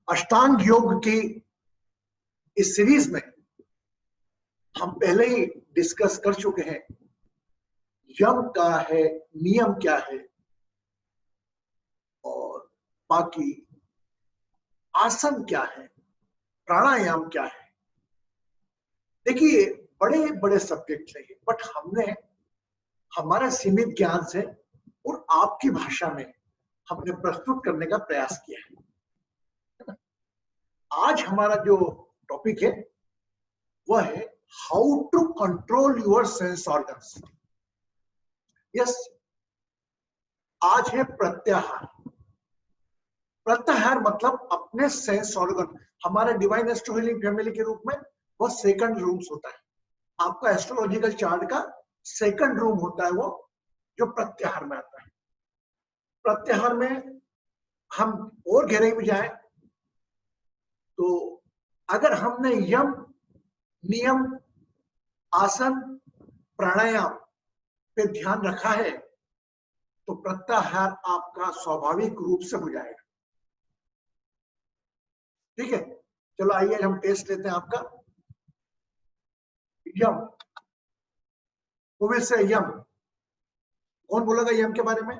अष्टांग योग की इस सीरीज में हम पहले ही डिस्कस कर चुके हैं यम क्या है, नियम क्या है और बाकी आसन क्या है, प्राणायाम क्या है। देखिए बड़े बड़े सब्जेक्ट है, बट हमने हमारे सीमित ज्ञान से और आपकी भाषा में हमने प्रस्तुत करने का प्रयास किया है। आज हमारा जो टॉपिक है वह है how to control your sense organs. Yes, आज है प्रत्याहार। प्रत्याहार मतलब अपने सेंस ऑर्गन, हमारे डिवाइन एस्ट्रो हीलिंग फैमिली के रूप में वह सेकंड रूम्स होता है। आपका एस्ट्रोलॉजिकल चार्ट का सेकंड रूम होता है वो, जो प्रत्याहार में आता है। प्रत्याहार में हम और गहराई में जाएं तो अगर हमने यम, नियम, आसन, प्राणायाम पे ध्यान रखा है तो प्रत्याहार आपका स्वाभाविक रूप से हो जाएगा। ठीक है, चलो आइए हम टेस्ट लेते हैं आपका। यम, से यम, कौन बोलेगा यम के बारे में?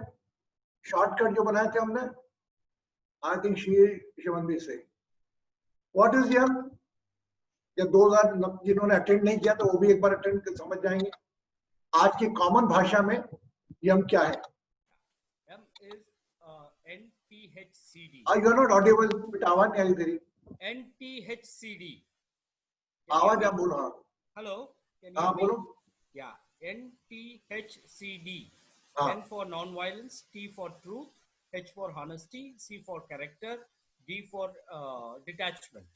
शॉर्टकट जो बनाए थे हमने, आई थिंक शिवंदी से। व्हाट इज यम? या 2000 जिन्होंने अटेंड नहीं किया तो वो भी एक बार अटेंड कर समझ जाएंगे। आज की कॉमन भाषा में यम क्या है? यम is NTHCD. You are not audible, but आवाज नहीं आ रही तेरी। NTHCD. आवाज आप बोलो। हेलो, हाँ बोलो। या NTHCD. हाँ. N for non-violence, T for truth, H for honesty, C for character, D for detachment.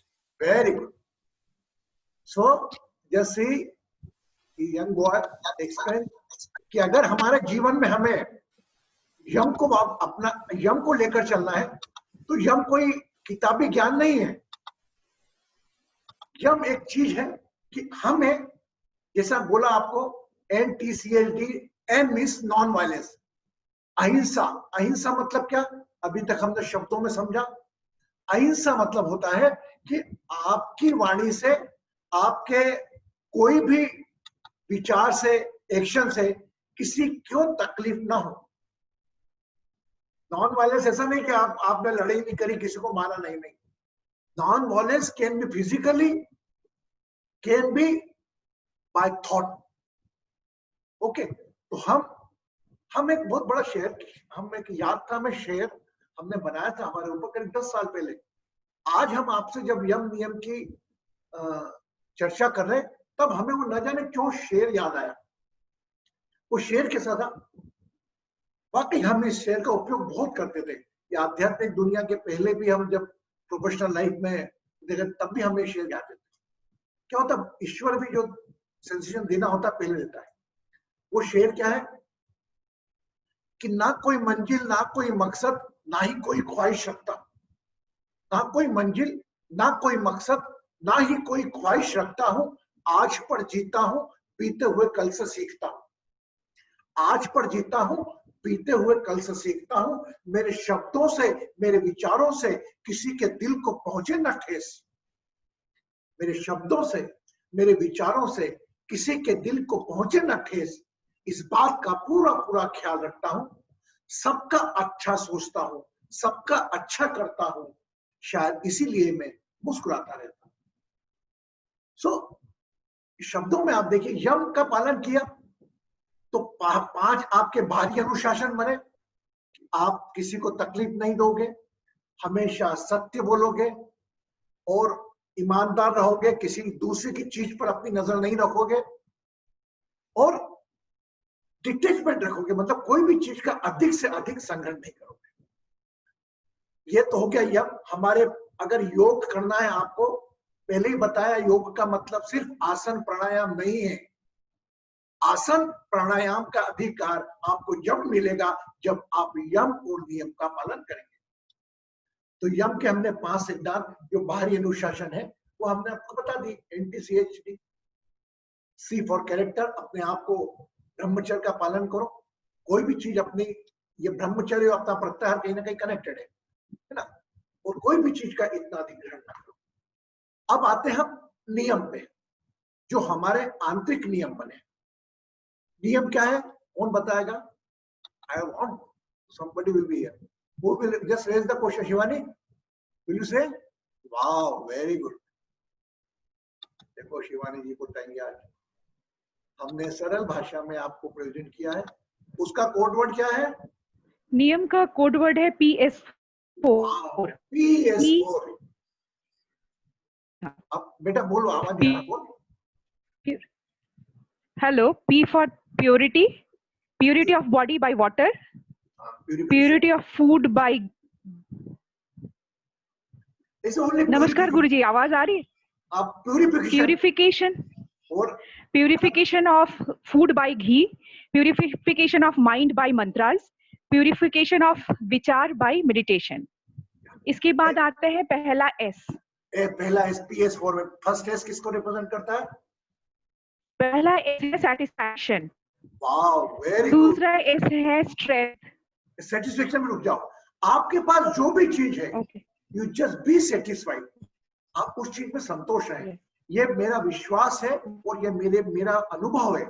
Very good. So just see young boy explain कि अगर हमारे जीवन में हमें यम को अपना यम को लेकर चलना है तो यम कोई किताबी ज्ञान नहीं है। यम एक चीज है कि हमें, जैसा बोला आपको, NTCHD, N means non violence, अहिंसा। अहिंसा मतलब क्या? अभी तक हमने शब्दों में समझा। अहिंसा मतलब होता है कि आपकी वाणी से, आपके कोई भी विचार से, एक्शन से किसी को तकलीफ ना हो। नॉन वायलेंस ऐसा नहीं कि आपने लड़ाई नहीं करी, किसी को मारा नहीं। Non violence can be physically, can be by thought. Okay, तो हम एक बहुत बड़ा शेयर, हम एक यात्रा में शेयर हमने बनाया था हमारे ऊपर करीब 10 साल पहले। आज हम आपसे जब यम नियम की चर्चा कर रहे हैं तब हमें वो न जाने क्यों शेर याद आया। वो शेर कैसा था? वाकई हम इस शेर का उपयोग बहुत करते थे। ये आध्यात्मिक दुनिया के पहले भी हम जब प्रोफेशनल लाइफ में देखे तब भी हमें शेर याद देते। क्या होता, ईश्वर भी जो सेंसेशन देना होता पहले देता है। वो शेर क्या है कि ना कोई मंजिल, ना कोई मकसद, ना ही कोई ख्वाहिश रखता। ना कोई मंजिल, ना कोई मकसद, ना ही कोई ख्वाहिश रखता हूं। आज पर जीता हूं, बीते हुए कल से सीखता हूं। आज पर जीता हूं, बीते हुए कल से सीखता हूं। मेरे शब्दों से, मेरे विचारों से किसी के दिल को पहुंचे न ठेस। मेरे शब्दों से, मेरे विचारों से किसी के दिल को पहुंचे न ठेस। इस बात का पूरा पूरा ख्याल रखता हूं। सबका अच्छा सोचता हूं, सबका अच्छा करता हूं। शायद इसीलिए मैं मुस्कुराता रहता हूं। सो शब्दों में आप देखिए, यम का पालन किया तो 5 आपके बाहरी अनुशासन बने। आप किसी को तकलीफ नहीं दोगे, हमेशा सत्य बोलोगे और ईमानदार रहोगे, किसी दूसरे की चीज पर अपनी नजर नहीं रखोगे और डिटेचमेंट रखोगे, मतलब कोई भी चीज का अधिक से अधिक संग्रह नहीं करोगे। ये तो हो गया यम। हमारे अगर योग करना है, आपको पहले ही बताया, योग का मतलब सिर्फ आसन प्राणायाम नहीं है। आसन प्राणायाम का अधिकार आपको जब मिलेगा जब आप यम और नियम का पालन करेंगे। तो यम के हमने 5 सिद्धांत, जो बाहरी अनुशासन है वो हमने आपको बता दी। NTCHD, C फॉर कैरेक्टर, अपने आप को ब्रह्मचर्य का पालन करो। कोई भी चीज अपनी, ये ब्रह्मचर्य अपना प्रत्याहार कहीं ना कहीं कनेक्टेड है ना। और कोई भी चीज का इतना अधिग्रहण ना करो। अब आते हैं हम नियम पे, जो हमारे आंतरिक नियम बने। नियम क्या है, कौन बताएगा? I want somebody will be here. Who will just raise the question? Shivani, will you say? Wow, very good. देखो शिवानी जी को टाइम याद, हमने सरल भाषा में आपको प्रेजेंट किया है। उसका कोड वर्ड क्या है? नियम का कोड वर्ड है PS4। PS4। अब बेटा बोलो, आवाज नहीं आ रहा, बोल। Hello, P for purity, purity of body by water, purity of food by। नमस्कार गुरुजी, आवाज आ रही है? आप प्यूरिफिकेशन और purification of food by ghee, purification of mind by mantras, purification of vichar by meditation। इसके बाद आते हैं पहला S। पहला S PS4 में फर्स्ट S किसको रिप्रेजेंट करता है? पहला S है satisfaction। Wow, very good. दूसरा S है strength। सेटिस्फेक्शन में रुक जाओ, आपके पास जो भी चीज है, यू जस्ट बी सेटिस्फाइड, आप उस चीज में संतोष रहे। ये मेरा विश्वास है और ये मेरा अनुभव है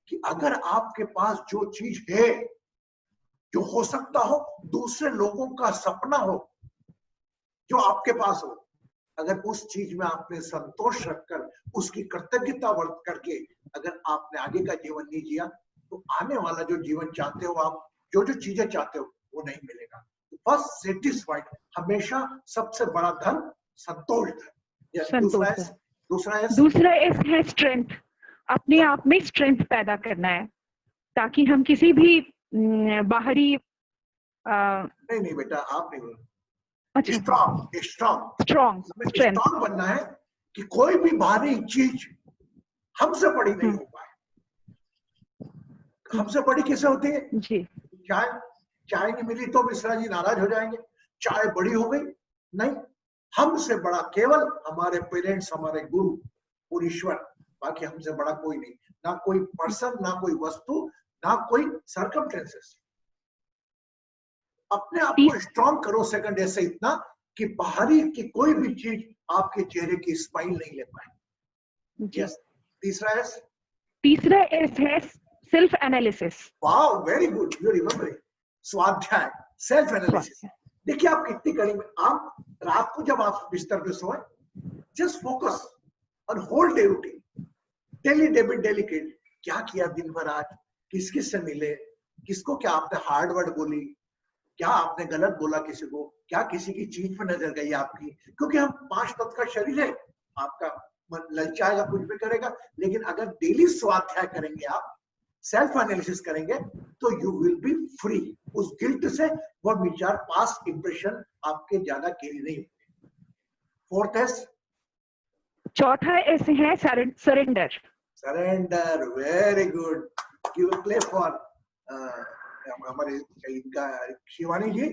कि अगर आपके पास जो चीज है, जो हो सकता हो दूसरे लोगों का सपना हो, जो आपके पास हो, अगर उस चीज में आपने संतोष रखकर उसकी कृतज्ञता वर्त करके अगर आपने आगे का जीवन नहीं जिया, तो आने वाला जो जीवन चाहते हो आप, जो जो चीजें चाहते हो वो नहीं मिलेगा। बस सेटिस्फाइड, हमेशा सबसे बड़ा धन संतोष है। दूसरा एस है स्ट्रेंथ। अपने आप में स्ट्रेंथ पैदा करना है ताकि हम किसी भी बाहरी नहीं बेटा, आप नहीं बोलो। स्ट्रॉन्ग बनना है कि कोई भी बाहरी चीज हमसे बड़ी नहीं हो पाए। हमसे बड़ी कैसे होती है जी? चाय नहीं मिली तो मिश्रा जी नाराज हो जाएंगे, चाय बड़ी हो गई, नहीं, हमसे बड़ा केवल हमारे पेरेंट्स, हमारे गुरु और ईश्वर, बाकी हमसे बड़ा कोई नहीं, ना कोई पर्सन, ना कोई वस्तु, ना कोई सर्कमस्टेंसेस। अपने आप को स्ट्रॉन्ग करो सेकंड ऐसे इतना कि बाहरी की कोई भी चीज आपके चेहरे की स्माइल नहीं ले पाए। यस। तीसरा एस है self analysis. Wow, very good, you remember. स्वाध्याय, सेल्फ एनालिसिस। देखिए आप कितनी कड़ी में, आप रात को जब आप बिस्तर पे सोए, just focus on whole day routine, daily debit daily credit, क्या किया दिन भर आज, किस किस से मिले, किसको क्या आपने हार्ड वर्ड बोली, क्या आपने गलत बोला किसी को, क्या किसी की चीज पर नजर गई आपकी, क्योंकि हम 5 तत्व का शरीर है, आपका मन ललचाएगा, कुछ भी करेगा, लेकिन अगर डेली स्वाध्याय करेंगे, आप सेल्फ एनालिसिस करेंगे, तो यू विल बी फ्री उस गिल्ट से, वो विचार पास्ट इंप्रेशन आपके ज्यादा कैरी नहीं होते। फोर्थ एस, चौथा एस है surrender. Surrender, very good, give a clap for हमारे इनका Shivani ji.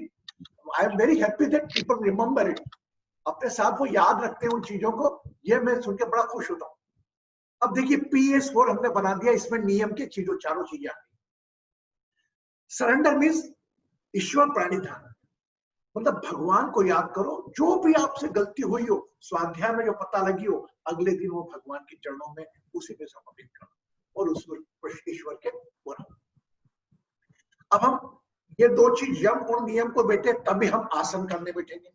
I am very happy that people remember it, अपने साथ वो याद रखते हैं उन चीजों को, ये मैं सुन के बड़ा खुश होता हूँ। अब देखिए PS4 हमने बना दिया, इसमें नियम के चीजों चारों चीजें आती। सरेंडर मीन्स ईश्वर प्रणिधान, मतलब भगवान को याद करो, जो भी आपसे गलती हुई हो, स्वाध्याय में जो पता लगी हो, अगले दिन वो भगवान के चरणों में उसी पे समर्पित करो और उस ईश्वर के बोलो। अब हम ये 2 चीज यम और नियम को बैठे, तभी हम आसन करने बैठेंगे।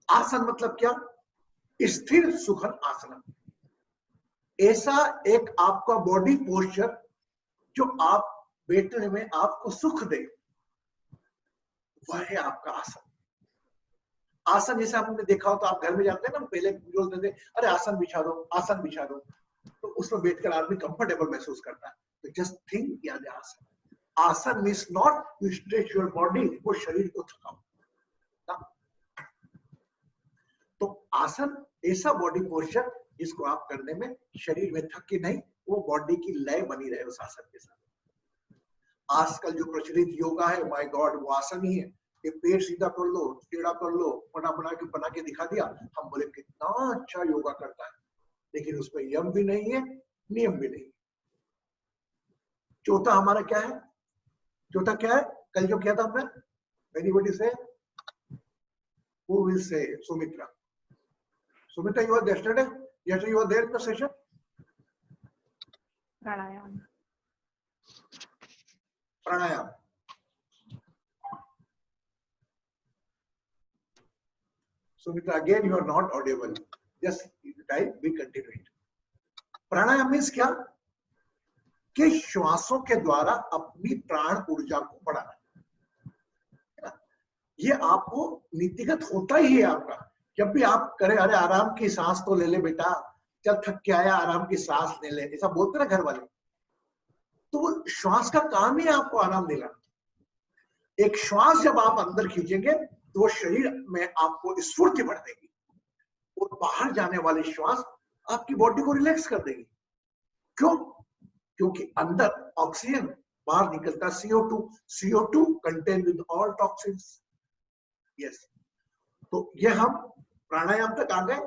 आसन मतलब क्या? स्थिर सुखद आसन, ऐसा एक आपका बॉडी पोस्चर जो आप बैठने में आपको सुख दे, वह है आपका आसन। आसन जैसे आपने देखा हो तो आप घर में जाते हैं ना, पहले बोलते थे अरे आसन बिछा दो, आसन बिछा दो, तो उसमें बैठकर आदमी कंफर्टेबल महसूस करता है। तो जस्ट थिंक याद है आसन। आसन means not you stretch your body, वो शरीर को थकाओ। तो आसन ऐसा बॉडी पोस्चर जिसको आप करने में शरीर में थके नहीं, वो बॉडी की लय बनी रहे उस आसन के साथ। आजकल जो प्रचलित योगा है, माय गॉड, वो आसन ही है। ये पेट सीधा कर लो, टेढ़ा कर लो, बना के दिखा दिया, हम बोले कितना अच्छा योगा करता है, लेकिन उसमें यम भी नहीं है, नियम भी नहीं। चौथा हमारा क्या है? चौथा क्या है? कल जो किया था हमने, एनीबॉडी से? Who will say? Sumitra. Sumitra, you were yesterday? Yesterday you were there in the session? Pranayam. Pranayam. Sumitra, again you are not audible. Just type, we continue it. Pranayama means क्या कि श्वासों के द्वारा अपनी प्राण ऊर्जा को बढ़ाना। ये आपको नीतिगत होता ही है आपका। जब भी आप करें, अरे आराम की सांस तो ले ले बेटा, चल थक के आया आराम की सांस ले ले, ऐसा बोलते ना घर वाले, तो वो श्वास का काम ही है आपको आराम दिलाना। एक श्वास जब आप अंदर खींचेंगे तो शरीर में आपको स्फूर्ति बढ़ देगी और बाहर जाने वाली श्वास आपकी बॉडी को रिलैक्स कर देगी। क्यों? क्योंकि अंदर ऑक्सीजन, बाहर निकलता CO2, CO2 contain with all toxins. Yes, तो ये हम प्राणायाम तक आ गए।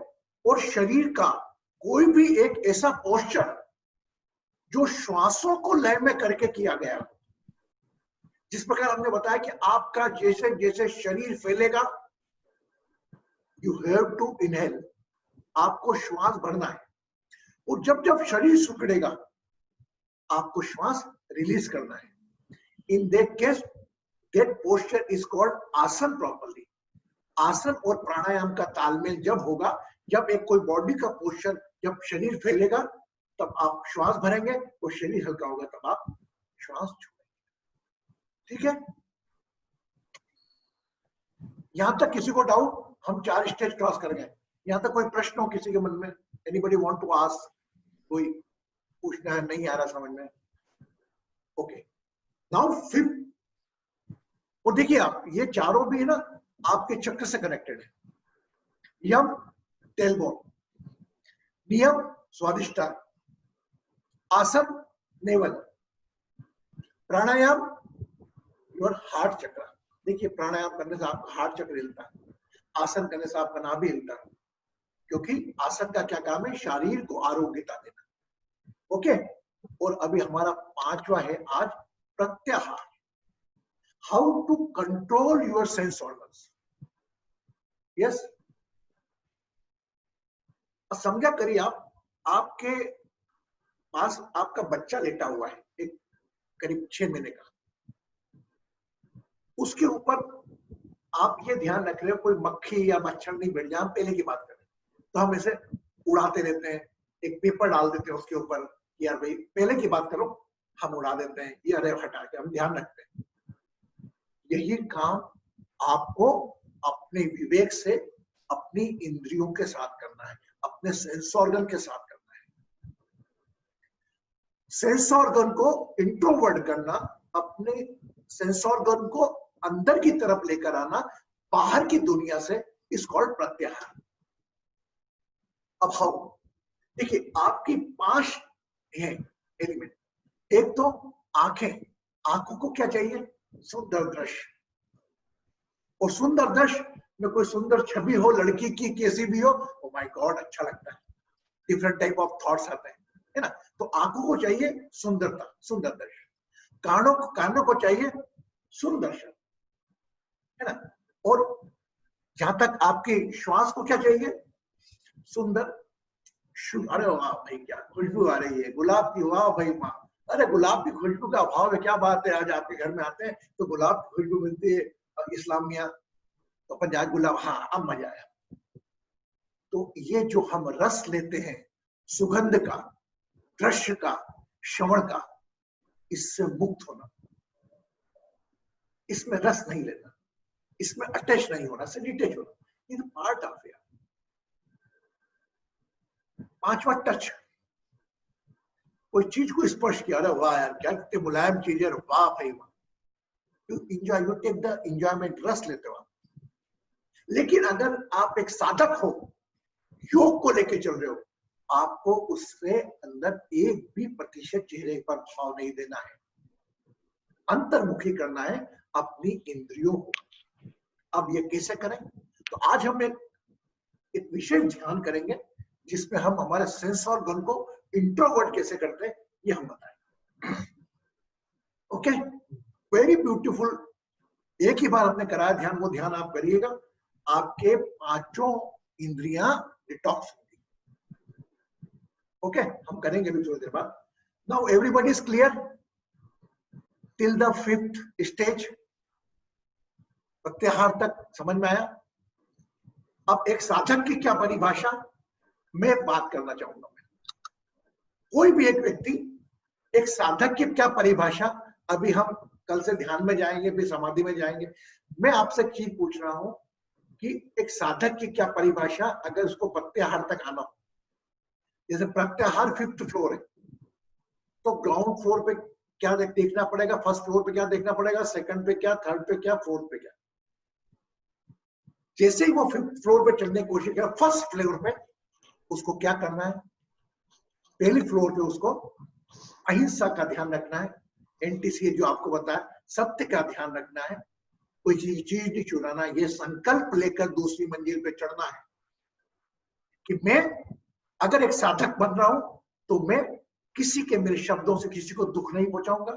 और शरीर का कोई भी एक ऐसा पोस्चर जो श्वासों को लय में करके किया गया, जिस प्रकार हमने बताया कि आपका जैसे जैसे शरीर फैलेगा, यू हैव टू इनहेल, आपको श्वास भरना है, और जब जब शरीर सिकुड़ेगा आपको श्वास रिलीज करना है। In that case that posture is called आसन प्रॉपर्ली। आसन और प्राणायाम का तालमेल जब होगा, जब एक कोई बॉडी का पोस्चर, जब शरीर फैलेगा तब आप श्वास भरेंगे, और शरीर हल्का होगा तब आप श्वास छोड़ेंगे। ठीक है, यहां तक किसी को डाउट? हम 4 स्टेज क्रॉस कर गए। यहां तक कोई प्रश्न हो किसी के मन में? Anybody want to ask? कोई पूछना है, नहीं आ रहा समझ में? Okay, now 5th। और देखिए आप, ये चारों भी ना आपके चक्र से कनेक्टेड है। यम टेलबोन, नियम स्वादिष्टान, आसन नेवल, प्राणायाम योर हार्ट चक्र। देखिए प्राणायाम करने से आपका हार्ट चक्र हिलता है, आसन करने से आपका नाभि हिलता है, क्योंकि आसन का क्या काम है? शरीर को आरोग्यता देना। ओके, और अभी हमारा 5वां है आज प्रत्याहार। How to control your sense organs. Yes, समझा करिए आप, आपके पास आपका बच्चा लेटा हुआ है, एक करीब 6 महीने का, उसके ऊपर आप ये ध्यान रख रहे हो कोई मक्खी या मच्छर नहीं बैठ जाए। हम पहले की बात करें तो हम इसे उड़ाते रहते हैं, एक पेपर डाल देते हैं उसके ऊपर, यार भाई पहले की बात करो, हम उड़ा देते हैं, ये अरे हटा के हम ध्यान रखते हैं। यही काम आपको अपने विवेक से, अपनी इंद्रियों के साथ करना है, अपने सेंस ऑर्गन के साथ करना है। सेंस ऑर्गन को इंट्रोवर्ट करना, अपने सेंस ऑर्गन को अंदर की तरफ लेकर आना, बाहर की दुनिया से, इस कॉल्ड प्रत्याहार। अब हाउ? देखिए आपकी 5 है एलिमेंट। एक तो आंखें, आंखों को क्या चाहिए? सुंदर दृश्य। और सुंदर दृश्य में कोई सुंदर छवि हो, लड़की की कैसी भी हो, ओ माय गॉड अच्छा लगता है, डिफरेंट टाइप ऑफ थॉट्स आते हैं, है ना? तो आंखों को चाहिए सुंदरता, सुंदर दृश्य। कानों को चाहिए सुंदर शब्द, है ना? और जहां तक आपकी श्वास को क्या चाहिए? सुंदर। अरे वाह भाई क्या खुशबू आ रही है गुलाब की, वाह भाई वाह, अरे गुलाब की खुशबू का अभाव है, क्या बात है। आज आपके घर में आते हैं तो गुलाब की खुशबू मिलती है, इस्लामिया तो अपन जाए गुलाब, हाँ अब मजा आया। तो ये जो हम रस लेते हैं सुगंध का, दृश्य का, श्रवण का, इससे मुक्त होना, इसमें रस नहीं लेना, इसमें अटैच नहीं होना, से डिटैच होना, ये पार्ट ऑफ है। 5वां टच, कोई चीज को स्पर्श किया, अरे वाह यार क्या कितनी मुलायम चीज है, वाह भाई वाह, you enjoy, you take the enjoyment, रस लेते हो आप। लेकिन अगर आप एक साधक हो, योग को लेके चल रहे हो, आपको उससे अंदर 1% चेहरे पर भाव नहीं देना है, अंतर्मुखी करना है अपनी इंद्रियों को। अब ये कैसे करें? तो आज हम एक विशेष ध्यान करेंगे जिसमें हम हमारे सेंस ऑर्गन को इंट्रोवर्ट कैसे करते हैं ये हम बताएं। Okay, very beautiful. एक ही बार हमने कराया ध्यान, वो ध्यान आप करिएगा, आपके पांचों इंद्रियां डिटॉक्स होंगी। ओके, हम करेंगे भी थोड़ी देर बाद। Now everybody is clear till the 5th stage, प्रत्याहार तक समझ में आया? अब एक साधक की क्या परिभाषा मैं बात करना चाहूंगा। कोई भी एक व्यक्ति, एक साधक की क्या परिभाषा, अभी हम कल से ध्यान में जाएंगे, फिर समाधि में जाएंगे। मैं आपसे एक चीज पूछ रहा हूं कि एक साधक की क्या परिभाषा अगर उसको प्रत्याहार तक आना हो। जैसे प्रत्याहार 5th फ्लोर है, तो ग्राउंड फ्लोर पे क्या देखना पड़ेगा, फर्स्ट फ्लोर पे क्या देखना पड़ेगा, सेकंड पे क्या, थर्ड पे क्या, फोर्थ पे क्या। जैसे ही वो 5th फ्लोर पे चढ़ने की कोशिश करे, फर्स्ट फ्लोर पे उसको क्या करना है? पहली फ्लोर पे उसको अहिंसा का ध्यान रखना है, एनटीसी जो आपको बताया, सत्य का ध्यान रखना है, कोई चीज नहीं चुराना। ये संकल्प लेकर दूसरी मंजिल पे चढ़ना है कि मैं अगर एक साधक बन रहा हूं तो मैं किसी के मेरे शब्दों से किसी को दुख नहीं पहुंचाऊंगा,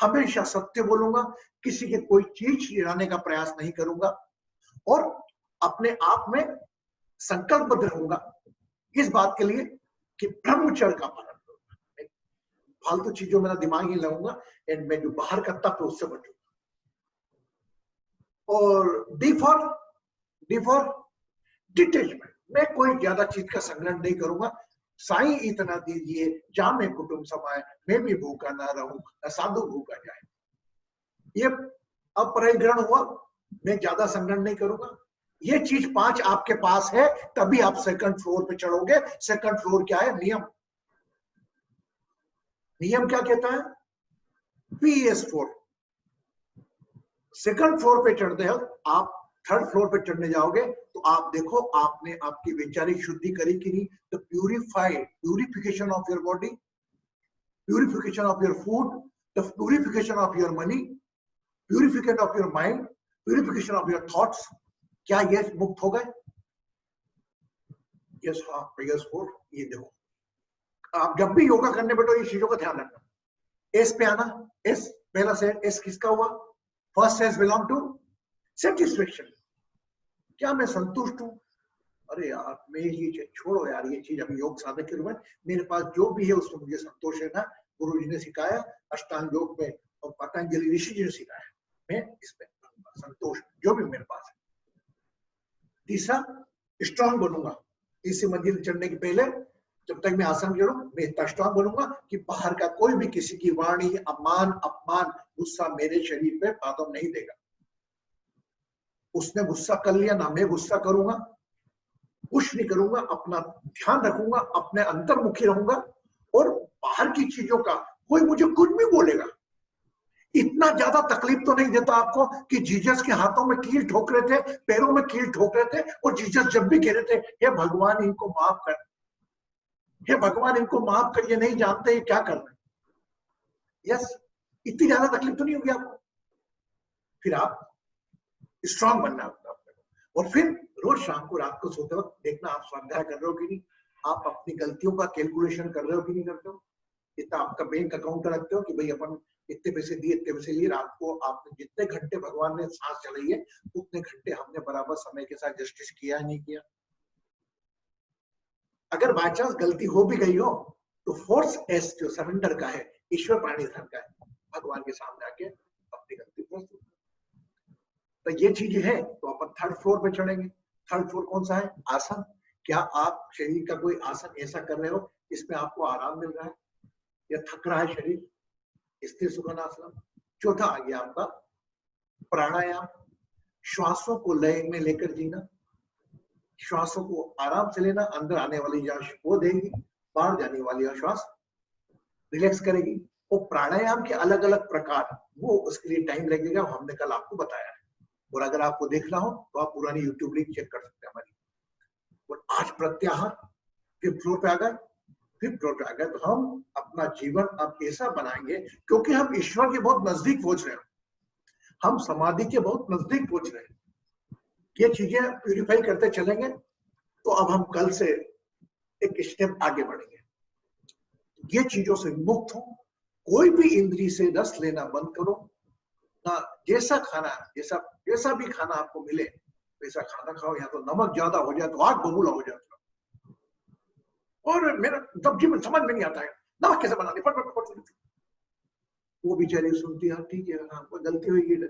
हमेशा सत्य बोलूंगा, किसी के कोई चीज चुराने का प्रयास नहीं करूंगा और अपने आप में संकल्पबद्ध रहूंगा इस बात के लिए कि ब्रह्मचर्य का पालन करूंगा, फालतू चीजों में दिमाग ही लगाऊंगा एंड मैं जो बाहर करता था उससे बचूंगा। और डी फॉर डिटेचमेंट, मैं कोई ज्यादा चीज का संग्रहण नहीं करूंगा। साईं इतना दीजिए जामे कुटुंब समाए, मैं भी भूखा ना रहूं न साधु भूखा जाए। ये अपरिग्रहण हुआ, मैं ज्यादा संग्रहण नहीं करूंगा। ये चीज 5 आपके पास है तभी आप सेकंड फ्लोर पे चढ़ोगे। सेकंड फ्लोर क्या है? नियम क्या कहता है? PS4। सेकंड फ्लोर पे चढ़ते हो आप, थर्ड फ्लोर पे चढ़ने जाओगे तो आप देखो आपने आपकी वैचारिक शुद्धि करी कि नहीं। तो purification of your body, purification of your food, the purification of your money, purification of your mind, purification of your thoughts. क्या ये मुक्त हो गए? यस, हाँ, PS4। ये देखो, आप जब भी योगा करने बैठो ये चीजों का ध्यान रखना। एस पे आना, एस पहला सेट, एस किसका हुआ? First S belong to satisfaction. क्या मैं संतुष्ट हूं? अरे यार, मैं ये छोड़ो यार, ये चीज अभी योग साधक के रूप में मेरे पास जो भी है उसमें मुझे संतोष है ना। गुरु जी ने सिखाया अष्टांग योग में और पतंजलि ऋषि जी ने सिखाया, मैं इसमें संतोष जो भी मेरे पास है। तीसरा, स्ट्रांग बनूंगा। तीसरी मंजिल चढ़ने के पहले जब तक मैं आसन करूं मैं इतना स्ट्रांग बनूंगा कि बाहर का कोई भी किसी की वाणी, अपमान, गुस्सा मेरे शरीर पे कदम नहीं देगा। उसने गुस्सा कर लिया ना, मैं गुस्सा करूंगा, कुछ नहीं करूंगा, अपना ध्यान रखूंगा, अपने अंतर्मुखी रहूंगा और बाहर की चीजों का कोई मुझे कुछ भी बोलेगा इतना ज्यादा तकलीफ तो नहीं देता आपको कि जीसस के हाथों में कील ठोक रहे थे, पैरों में कील ठोक रहे थे और जीसस जब भी कह रहे थे हे भगवान इनको माफ कर, हे भगवान इनको माफ कर, ये नहीं जानते ये क्या कर रहे हैं। यस, इतनी ज्यादा तकलीफ तो नहीं होगी आपको। फिर आप स्ट्रांग बनना होगा और फिर रोज शाम को रात को सोते वक्त देखना आप स्वाध्याय कर रहे हो कि नहीं, आप अपनी गलतियों का कैलकुलेशन कर रहे हो कि नहीं करते हो, इतना आपका बैंक अकाउंट रखते हो कि भाई अपन इतने पैसे दिए, इतने पैसे लिए। रात को आपने जितने घंटे भगवान ने सांस चलाई है उतने घंटे हमने बराबर समय के साथ जस्टिस किया नहीं किया। अगर बाय चांस गलती हो भी गई हो तो फोर्स एस जो सरेंडर का है, ईश्वर प्राणी धर्म का है, भगवान के सामने आके अपनी गलती प्रस्तुत। तो ये चीजें है तो अपन थर्ड फ्लोर पे चढ़ेंगे। थर्ड फ्लोर कौन सा है? आसन। क्या आप शरीर का कोई आसन ऐसा कर रहे हो इसमें आपको आराम मिल रहा है या थक रहा है शरीर? स्थिर सुखानासन। चौथा आ गया आपका प्राणायाम, श्वासों को लय में लेकर जीना, श्वासों को आराम से लेना, अंदर आने वाली श्वास वो देगी, बाहर जाने वाली श्वास रिलैक्स करेगी। वो प्राणायाम के अलग अलग प्रकार, वो उसके लिए टाइम लगेगा, हमने कल आपको बताया है। और अगर आपको देखना हो तो आप पुरानी यूट्यूब लिंक चेक कर सकते हैं हमारी। और आज प्रत्याहार 5th फ्लोर पे आ गए, 5th फ्लोर पे आ गए तो हम अपना जीवन अब ऐसा बनाएंगे क्योंकि हम ईश्वर के बहुत नजदीक पहुंच रहे हैं, हम समाधि के बहुत नजदीक पहुंच रहे हैं। ये चीजें प्यूरिफाई करते चलेंगे तो अब हम कल से एक स्टेप आगे बढ़ेंगे। ये चीजों से मुक्त हो, कोई भी इंद्री से रस लेना बंद करो ना। जैसा खाना, जैसा भी खाना आपको मिले वैसा खाना खाओ, या तो नमक ज्यादा हो जाए तो आग बबूला हो जाता है। और मेरा सब्जी में समझ में नहीं आता है नमक कैसे बनाने, फट। वो बेचारी सुनती है, ठीक है हाँ कोई गलती हुई।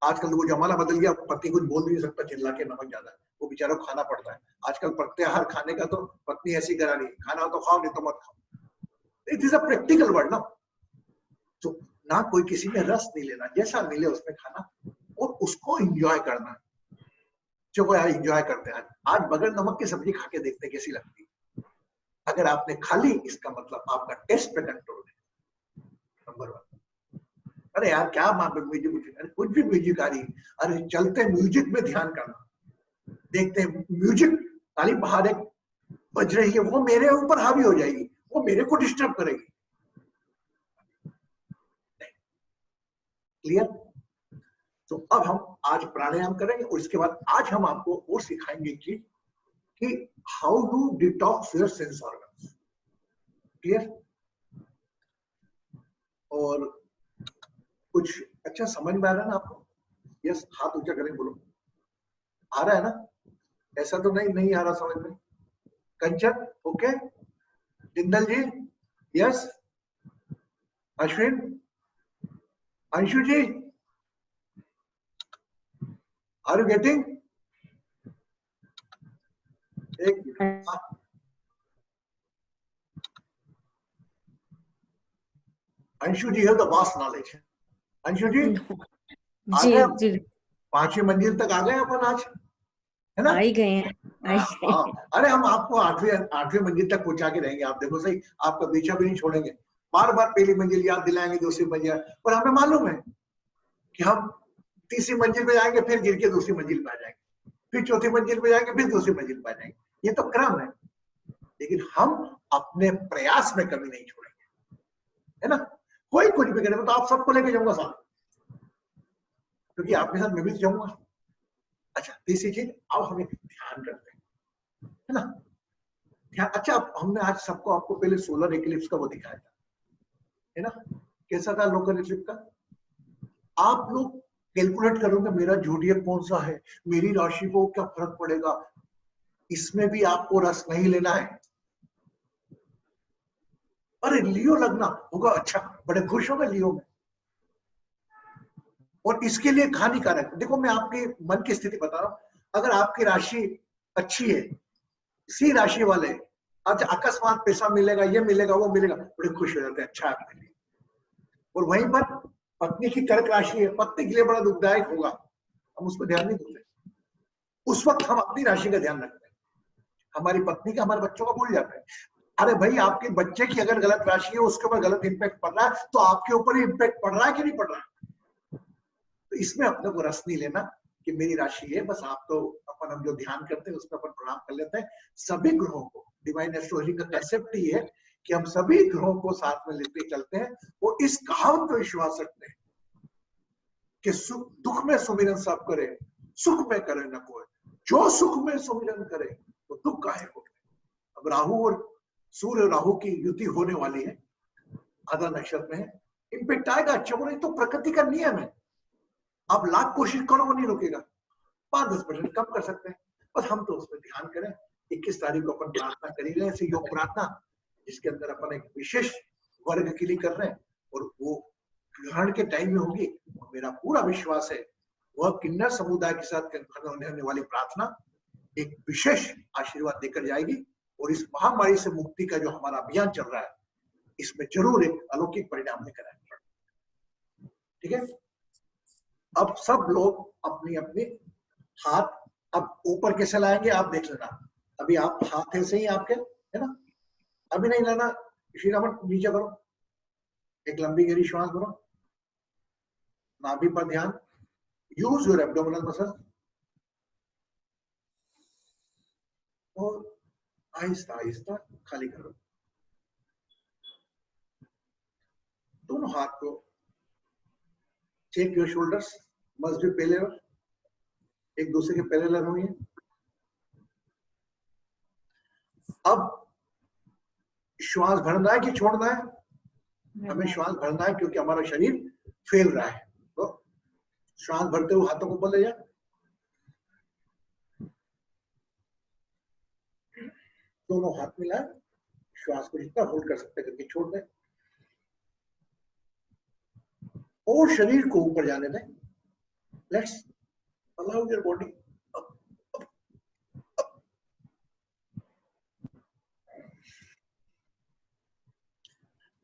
आजकल तो वो जमाना बदल गया, पति कुछ बोल नहीं सकता, चिल्ला के नमक ज्यादा है, वो बेचारा को खाना पड़ता है। आजकल प्रत्याहार खाने का तो पत्नी ऐसी करा रही, खाना हो तो खाओ नहीं तो मत खाओ। It is a practical word ना। तो ना कोई किसी में रस नहीं लेना, जैसा मिले उसमें खाना और उसको एंजॉय करना। चलो यार एंजॉय करते हैं, आज बगैर नमक की सब्जी खा के देखते कैसी लगती है। अगर आपने खा ली इसका मतलब आपका टेस्ट पे कंट्रोल है, नंबर 1। अरे यार क्या म्यूजिक, अरे कुछ भी म्यूजिक आ रही, अरे चलते म्यूजिक में ध्यान करना। देखते हैं म्यूजिक, ताली बाहर एक बज रही है, वो मेरे ऊपर हावी हो जाएगी, वो मेरे को डिस्टर्ब करेगी। क्लियर? तो अब हम आज प्राणायाम करेंगे और इसके बाद आज हम आपको और सिखाएंगे कि how to detox your sense organs. Clear? और कुछ अच्छा समझ में आ रहा है ना आपको? यस, हाथ ऊंचा करें, बोलो आ रहा है ना? ऐसा तो नहीं आ रहा समझ में? Kanchan okay, Jindal ji yes, Ashwin, Anshu ji are you getting? एक Anshu ji have the vast knowledge. Anshu ji आ जी गए, जी 5वीं मंजिल तक आ गए अपन आज, है ना? आ ही गए हैं, आ ही गए हैं। अरे हम आपको 8वीं मंजिल तक पहुंचा के रहेंगे, आप देखो सही, आपका पीछा भी नहीं छोड़ेंगे। बार बार पहली मंजिल याद दिलाएंगे, दूसरी मंजिल, पर हमें मालूम है कि हम तीसरी मंजिल पे जाएंगे, फिर गिर के दूसरी मंजिल पे आ जाएंगे, फिर चौथी मंजिल पे जाएंगे, फिर दूसरी मंजिल पे आ जाएंगे। ये तो क्रम है, लेकिन हम अपने प्रयास में कमी नहीं छोड़ेंगे, है ना? कोई कुछ भी करे तो आप सबको लेके जाऊंगा साथ, क्योंकि आपके साथ मैं भी जाऊंगा। अच्छा, तीसरी चीज, अब हमें ध्यान करते हैं, है ना? ध्यान। अच्छा, हमने आज सबको आपको पहले सोलर इक्लिप्स का वो दिखाया था, है ना? कैसा था लोकल इक्लिप्स का? आप लोग कैलकुलेट करोगे मेरा जोडियक कौन सा है, मेरी राशि को क्या फर्क पड़ेगा, इसमें भी आपको रस नहीं लेना है। अरे लियो लगना होगा, अच्छा बड़े खुश हो गए लियो में, और इसके लिए हानिकारक। देखो मैं आपके मन की स्थिति बता रहा हूं, अगर आपकी राशि अच्छी है, सी राशि वाले, अच्छा अकस्मात पैसा मिलेगा, ये मिलेगा, वो मिलेगा, बड़े खुश हो जाते हैं, अच्छा आपके लिए। और वहीं पर पत्नी की कर्क राशि है, पत्नी के लिए बड़ा दुखदायक होगा, हम उसको ध्यान नहीं देते। उस वक्त हम अपनी राशि का ध्यान रखते हैं, हमारी पत्नी का, हमारे बच्चों का भूल जाते हैं। अरे भाई, आपके बच्चे की अगर गलत राशि है, उसके ऊपर गलत इंपैक्ट पड़ रहा है, तो आपके ऊपर ही इंपैक्ट पड़ रहा है कि नहीं पड़ रहा है? तो इसमें अपने को रस नहीं लेना कि मेरी राशि है, बस आप तो अपन हम जो ध्यान करते हैं उस पर अपन प्रणाम कर लेते हैं। सभी ग्रहों को, डिवाइन एस्ट्रोलॉजी का कंसेप्ट ही है कि हम सभी ग्रहों को साथ में लेते चलते हैं और इस कहावत पर विश्वास रखते हैं कि दुख में सुमिरन सब करे, सुख में करे न कोई, जो सुख में सुमिरन करे तो दुख काहे हो। अब राहु और सूर्य राहु की युति होने वाली है, आधा नक्षत्र में है, इंपैक्ट आएगा, अच्छा वो नहीं तो प्रकृति का नियम है। आप लाख कोशिश करो वो नहीं रुकेगा, 5-10% कम कर सकते हैं, बस हम तो उसमें ध्यान करें। 21 तारीख को अपन प्रार्थना करी रहे हैं, योग प्रार्थना, जिसके अंदर अपन एक विशेष वर्ग के लिए कर रहे हैं, और वो ग्रहण के टाइम में होगी। और मेरा पूरा विश्वास है वह किन्नर समुदाय के साथ होने वाली प्रार्थना एक विशेष आशीर्वाद देकर जाएगी, और इस महामारी से मुक्ति का जो हमारा अभियान चल रहा है, इसमें जरूर एक अलौकिक परिणाम लेकर आएंगे। ठीक है? अब सब लोग अपनी अपनी हाथ अब ऊपर कैसे लाएंगे आप देख लेना। अभी आप हाथ ऐसे ही आपके, है ना? अभी नहीं लाना, श्री रमन नीचे करो, एक लंबी गहरी श्वास भरो, नाभि पर ध्यान, यूज योर एब्डोमिनल मसल, और आहिस्ता आहिस्ता खाली करो। दोनों हाथ को, check your shoulders must be parallel, एक दूसरे के पैरेलल हुई है। अब श्वास भरना है कि छोड़ना है? हमें श्वास भरना है, क्योंकि हमारा शरीर फैल रहा है। तो श्वास भरते हुए हाथों को ऊपर ले जाए, दोनों हाथ मिलाएं, श्वास को जितना होल्ड कर सकते करके छोड़ दें और शरीर को ऊपर जाने दें। Let's allow your body.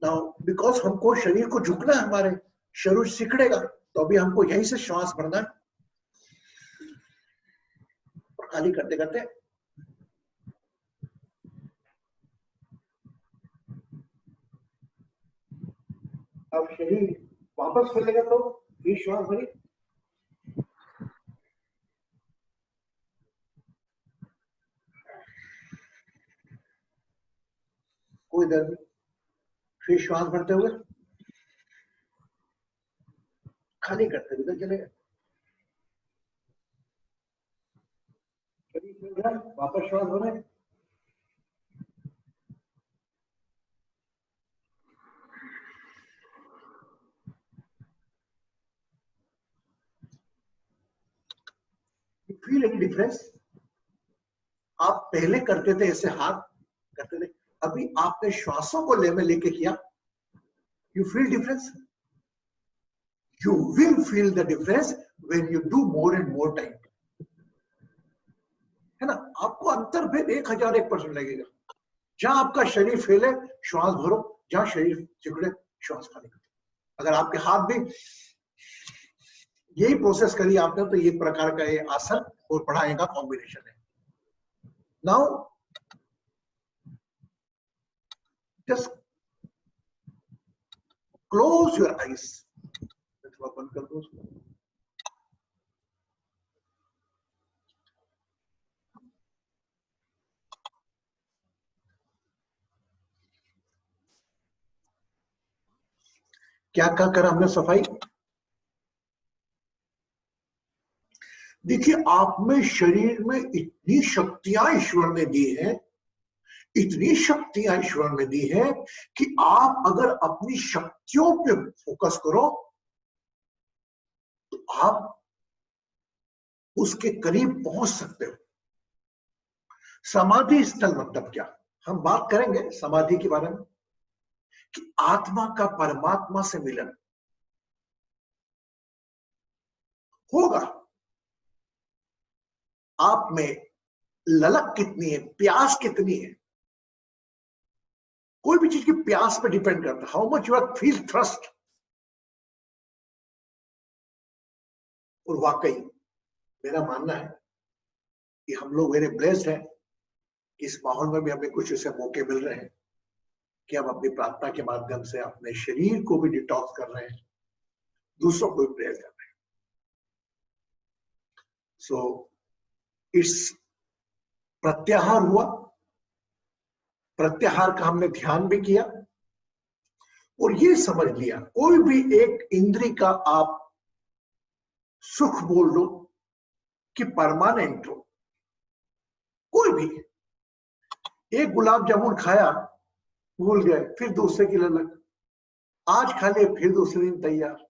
Now because हमको शरीर को झुकना है, हमारे शरीर सिकड़ेगा, तो अभी हमको यहीं से श्वास भरना है, खाली करते करते। अब शरीर वापस खुलेगा तो फिर श्वास भरी। कोई दर्द नहीं, फिर श्वास भरते हुए खाली करते हुए चलेगा। शरीर खुल गया, वापस श्वास भरें। Feel any difference? आप पहले करते थे ऐसे हाथ करते थे, अभी आपने श्वासों को ले में लेके किया, you feel difference? You will feel the difference when you do more and more time, है ना? आपको अंतर भेद 1001% लगेगा। जहां आपका शरीर फैले श्वास भरो, जहां शरीर सिकुड़े श्वास खाली करो। अगर आपके हाथ भी यही प्रोसेस करी आपने तो ये प्रकार का ये आसन और पढ़ाई का कॉम्बिनेशन है। Now just close your eyes, थोड़ा बंद कर दो उसको। क्या क्या करा हमने? सफाई। देखिए, आप में शरीर में इतनी शक्तियां ईश्वर ने दी है, इतनी शक्तियां ईश्वर ने दी है कि आप अगर अपनी शक्तियों पे फोकस करो तो आप उसके करीब पहुंच सकते हो। समाधि स्थल मतलब क्या? हम बात करेंगे समाधि के बारे में कि आत्मा का परमात्मा से मिलन होगा। आप में ललक कितनी है, प्यास कितनी है, कोई भी चीज की प्यास पे डिपेंड करता है। How much you are feel thrust. और वाकई मेरा मानना है कि हम लोग वेरी ब्लेस्ड हैं, इस माहौल में भी हमें कुछ ऐसे मौके मिल रहे हैं कि हम अपनी प्रार्थना के माध्यम से अपने शरीर को भी डिटॉक्स कर रहे हैं, दूसरों को भी प्रेयर कर रहे हैं। सो इस प्रत्याहार हुआ, प्रत्याहार का हमने ध्यान भी किया और ये समझ लिया कोई भी एक इंद्री का आप सुख बोल दो कि परमानेंट हो। कोई भी एक गुलाब जामुन खाया, भूल गए, फिर दूसरे की ललक, आज खा लिए फिर दूसरे दिन तैयार।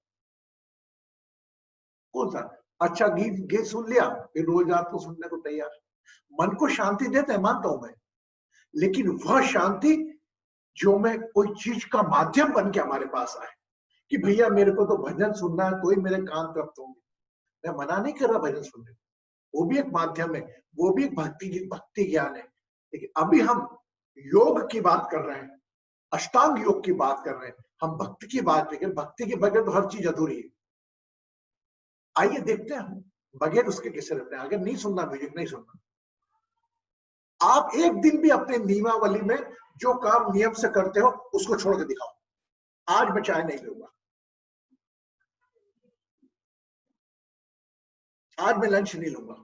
कौन सा अच्छा गीत गीत सुन लिया, फिर रोज रात को सुनने को तैयार। मन को शांति देते हैं, मानता हूं मैं, लेकिन वह शांति जो मैं कोई चीज का माध्यम बन के हमारे पास आए कि भैया मेरे को तो भजन सुनना है तो ही मेरे कान तृप्त होंगे। मैं मना नहीं कर रहा भजन सुनने, वो भी एक माध्यम है, वो भी एक भक्ति ज्ञान है। लेकिन अभी हम योग की बात कर रहे हैं, अष्टांग योग की बात कर रहे हैं, हम भक्ति की बात नहीं कर। भक्ति के बगैर तो हर चीज अधूरी है। आइए देखते हैं बगैर उसके कैसे रहते हैं। अगर नहीं सुनना म्यूजिक, नहीं सुनना, आप एक दिन भी अपने नियमावली में जो काम नियम से करते हो उसको छोड़ के दिखाओ। आज मैं चाय नहीं पीऊंगा, आज मैं लंच नहीं लूंगा।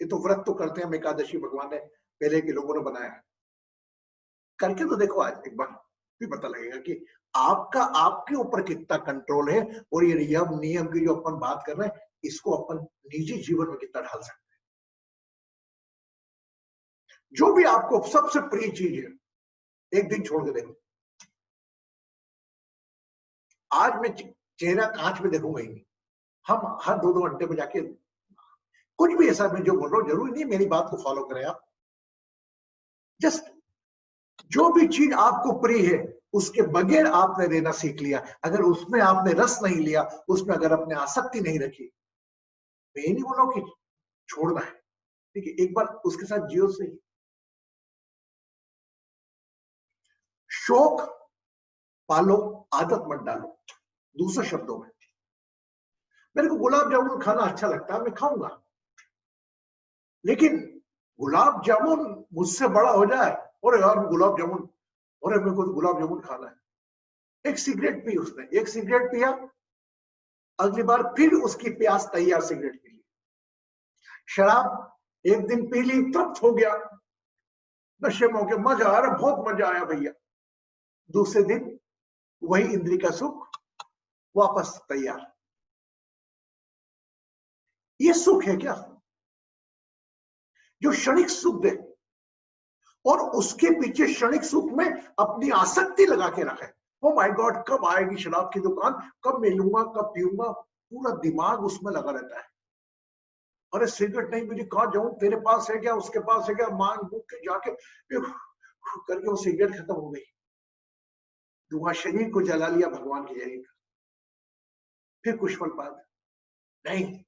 ये तो व्रत तो करते हैं, एकादशी भगवान ने पहले के लोगों ने बनाया है। करके तो देखो आज एक बार, भी पता लगेगा कि आपका आपके ऊपर कितना कंट्रोल है और ये नियम की जो अपन बात कर रहे हैं इसको अपन निजी जीवन में कितना ढाल सकते हैं। जो भी आपको सबसे प्रिय चीज है, एक दिन छोड़ के देखो। आज मैं चेहरा कांच में देखूंगा ही नहीं। हम हर 2-2 घंटे में जाके कुछ भी ऐसा मैं जो बोल रहा हूं, जरूरी नहीं मेरी बात को फॉलो करें आप। जस्ट जो भी चीज आपको प्रिय है उसके बगैर आपने रहना सीख लिया, अगर उसमें आपने रस नहीं लिया, उसमें अगर अपने आसक्ति नहीं रखी, मैं ये नहीं बोला कि छोड़ना है, ठीक है, एक बार उसके साथ जियो सही। शौक पालो, आदत मत डालो। दूसरे शब्दों में, मेरे को गुलाब जामुन खाना अच्छा लगता है, मैं खाऊंगा, लेकिन गुलाब जामुन मुझसे बड़ा हो जाए, और यार गुलाब जामुन, और मेरे को तो गुलाब जामुन खाना है। एक सिगरेट पी उसने, एक सिगरेट पिया, अगली बार फिर उसकी प्यास तैयार सिगरेट पी ली। शराब एक दिन पी ली, तृप्त हो गया, नशे में हो गया, मजा आ रहा, बहुत मजा आया भैया, दूसरे दिन वही इंद्रिय का सुख वापस तैयार। ये सुख है क्या? जो क्षणिक सुख दे और उसके पीछे क्षणिक सुख में अपनी आसक्ति लगा के रखे। ओ माय गॉड, कब आएगी शराब की दुकान, कब मिलूंगा, कब पीऊंगा, पूरा दिमाग उसमें लगा रहता है। अरे सिगरेट नहीं मुझे, कहां जाऊं, तेरे पास है क्या, उसके पास है क्या, मांग मुंह के जाके करके वो सिगरेट खत्म हो गई, धुआं शरीर को जला लिया भगवान के जरिए। फिर कुछ पल बाद, नहीं,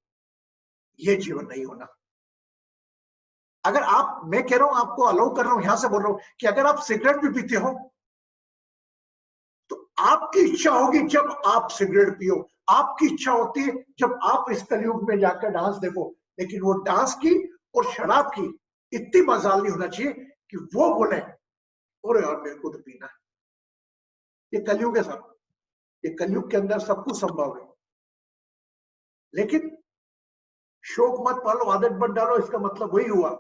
ये जीवन नहीं होना। अगर आप, मैं कह रहा हूं, आपको अलाउ कर रहा हूं, यहां से बोल रहा हूं कि अगर आप सिगरेट भी पीते हो तो आपकी इच्छा होगी जब आप सिगरेट पियो, आपकी इच्छा होती है जब आप इस कलयुग में जाकर डांस देखो, लेकिन वो डांस की और शराब की इतनी मजाल नहीं होना चाहिए कि वो बोले और यार मेरे को तो पीना है। ये कलयुग है साहब, ये कलयुग के अंदर सब कुछ संभव है, लेकिन शौक मत पालो, आदत मत डालो। इसका मतलब वही हुआ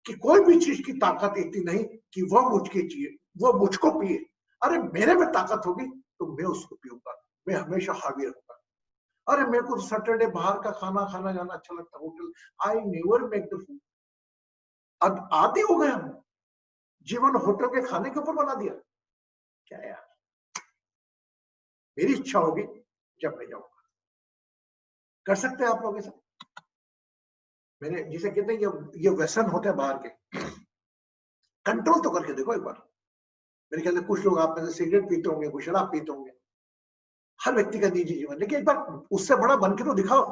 कि कोई भी चीज की ताकत इतनी नहीं कि वह मुझके चाहिए, वह मुझको पिए। अरे मेरे में ताकत होगी तो मैं उसको पीऊंगा, मैं हमेशा हावी रहूंगा। अरे मेरे को सैटरडे बाहर का खाना खाना जाना अच्छा लगता है, hotel, I never make the food. अब आदि हो गए हम, जीवन होटल के खाने के ऊपर बना दिया क्या यार। मेरी इच्छा होगी जब मैं जाऊंगा। कर सकते हैं आप लोग ऐसा? मैंने जिसे कहते हैं ये व्यसन होते हैं बाहर के, कंट्रोल तो करके देखो एक बार। मेरे ख्याल से कुछ लोग आप में से सिगरेट पीते होंगे, कुछ शराब पीते होंगे, हर व्यक्ति का निजी जीवन, लेकिन एक बार उससे बड़ा बन के तो दिखाओ।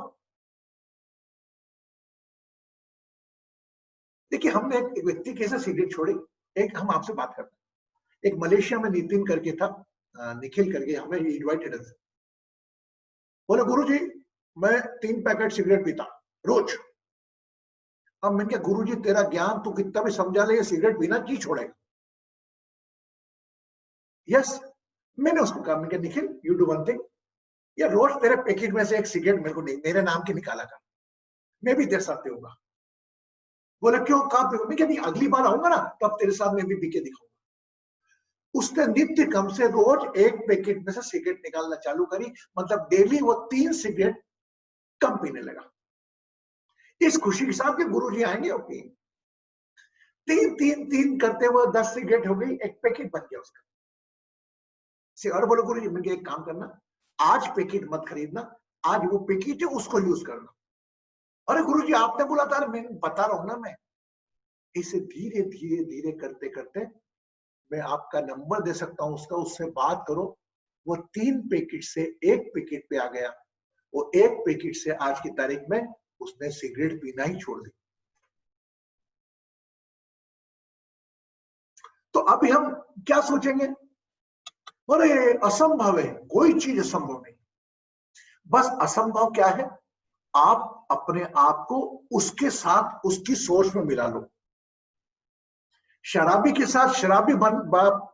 देखिए हमने एक व्यक्ति कैसे सिगरेट छोड़ी, एक हम आपसे बात करते हैं। एक मलेशिया में नितिन करके था, निखिल करके, हमें इनवाइटेड है। बोले गुरुजी मैं 3 पैकेट सिगरेट पीता रोज। अब मैंने कहा गुरुजी तेरा ज्ञान तू कितना भी समझा ले, ये सिगरेट पीना की छोड़ेगा? यस, मैंने उसको कहा, मैंने कहा Nikhil you do one thing, ये रोज तेरे पैकेट में से एक सिगरेट मेरे को नहीं, मेरे नाम की निकाला कर, मैं भी तेरे साथ पीऊंगा। बोले क्यों, कहां पीऊंगा? मैं नहीं, अगली बार आऊंगा ना तो अब तेरे साथ मैं भी पी के दिखाऊंगा। उसने नित्य कम से रोज एक पैकेट में से सिगरेट निकालना चालू करी, मतलब डेली वो 3 सिगरेट कम पीने लगा। इस खुशी के साथ के गुरुजी आएंगे और पिएंगे। 3 करते हुए 10 सिगरेट हो गई, एक पैकेट बन गया उसका। और बोलो गुरुजी मैंने एक काम करना, आज पैकेट मत खरीदना, आज वो पैकेट है उसको यूज करना। अरे गुरुजी आपने बोला था, मैं बता रहा हूं ना, मैं इसे धीरे धीरे धीरे करते करते मैं आपका नंबर दे सकता हूं उसका, उससे बात करो। वो 3 पैकेट से 1 पैकेट पे आ गया। वो 1 पैकेट से आज की तारीख में उसने सिगरेट पीना ही छोड़ दी। तो अभी हम क्या सोचेंगे? अरे असंभव है, कोई चीज असंभव नहीं। बस असंभव क्या है, आप अपने आप को उसके साथ उसकी सोच में मिला लो। शराबी के साथ शराबी बन बाप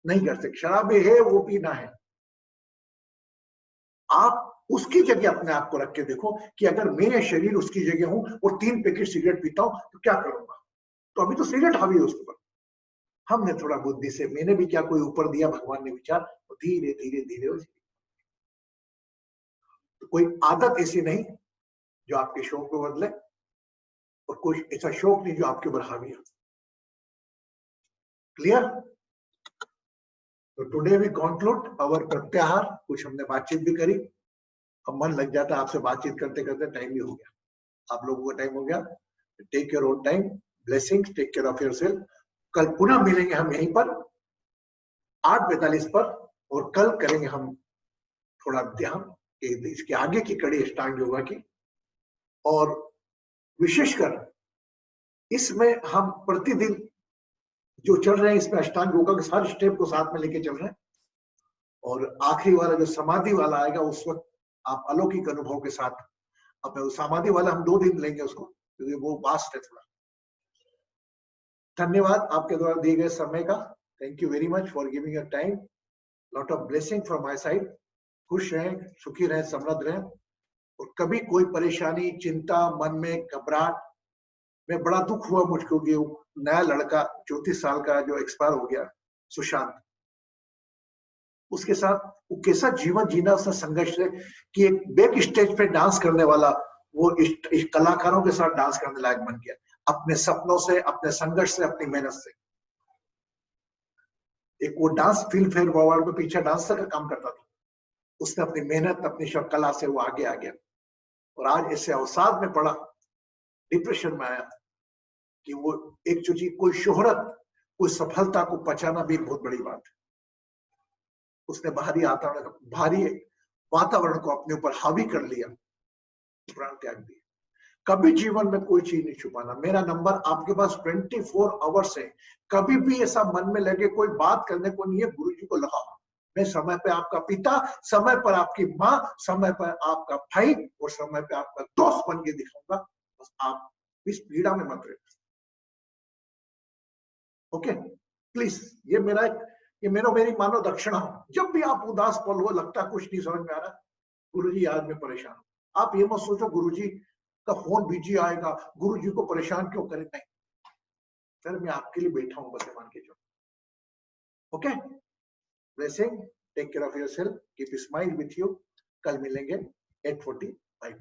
नहीं कर सकते, शराबी है वो पीना है। आप उसकी जगह अपने आप को रख के देखो कि अगर मैं शरीर उसकी जगह हूं और 3 पैकेट सिगरेट पीता हूं तो क्या करूंगा? तो अभी तो सिगरेट हावी है उसके ऊपर, हमने थोड़ा बुद्धि से, मैंने भी क्या कोई ऊपर दिया, भगवान ने विचार, तो धीरे धीरे धीरे तो कोई आदत ऐसी नहीं जो आपके शौक को बदले, और कोई ऐसा शौक नहीं जो आपके ऊपर हावी हो। क्लियर? तो टुडे वी कंक्लूड आवर प्रत्याहार। कुछ हमने बातचीत भी करी, अब मन लग जाता है आपसे बातचीत करते करते, टाइम भी हो गया, आप लोगों का टाइम हो गया। Take your own time, blessings, take care of yourself. कल पुनः मिलेंगे हम यहीं पर 8:45 पर, और कल करेंगे हम थोड़ा ध्यान इसके आगे की कड़ी अष्टांग योगा की। और विशेषकर इसमें हम प्रतिदिन जो चल रहे हैं, इसमें अष्टांग योगा के सारे स्टेप को साथ में लेके चल रहे हैं। और आखिरी वाला जो समाधि वाला आएगा, उस वक्त आप अलौकिक अनुभव के साथ अपने समाधि वाला हम 2 दिन लेंगे उसको, क्योंकि वो वास्ट है थोड़ा। धन्यवाद आपके द्वारा दिए गए समय का। Thank you very much for giving your time. Lot of blessing from my side. खुश रहें, सुखी रहें, समृद्ध रहें, और कभी कोई परेशानी, चिंता मन में, घबराहट में, बड़ा दुख हुआ मुझको कि नया लड़का 34 साल का जो एक्सपायर हो गया, सुशांत, उसके साथ वो कैसा जीवन जीना, उसने संघर्ष है कि एक बैक स्टेज पे डांस करने वाला वो इस कलाकारों के साथ डांस करने लायक बन गया, अपने सपनों से, अपने संघर्ष से, अपनी मेहनत से। एक वो डांस फिल्म फेयर अवार्ड में पीछे डांसर का काम करता था, उसने अपनी मेहनत, अपनी कला से वो आगे आ गया, और आज ऐसे अवसाद में पड़ा, डिप्रेशन में आया कि वो एक जो चीज, कोई शोहरत, कोई सफलता को पचाना भी बहुत बड़ी बात है। उसने भारी वातावरण को अपने ऊपर हावी कर लिया, प्राण त्याग दिया। कभी जीवन में कोई चीज नहीं छुपाना। मेरा नंबर आपके पास 24 आवर्स है। कभी भी ऐसा मन में लगे कोई बात करने को नहीं है, गुरुजी को लगाओ। मैं समय पे आपका पिता, समय पर आपकी माँ, समय पर आपका भाई, और समय पे आपका दोस्त बन के दिखाऊंगा। बस आप इस पीड़ा में मत रहे। ओके प्लीज, ये मेरी मानव दक्षिणा हो। जब भी आप उदास पल हो, लगता कुछ नहीं समझ में आ रहा, गुरुजी आज मैं परेशान हूं, आप ये मत सोचो गुरुजी का फोन बिजी आएगा, गुरुजी को परेशान क्यों करें। नहीं सर, मैं आपके लिए बैठा हूं, बस मान के चलो। Okay, blessing, take care of yourself, keep smile with you. कल मिलेंगे 8:45।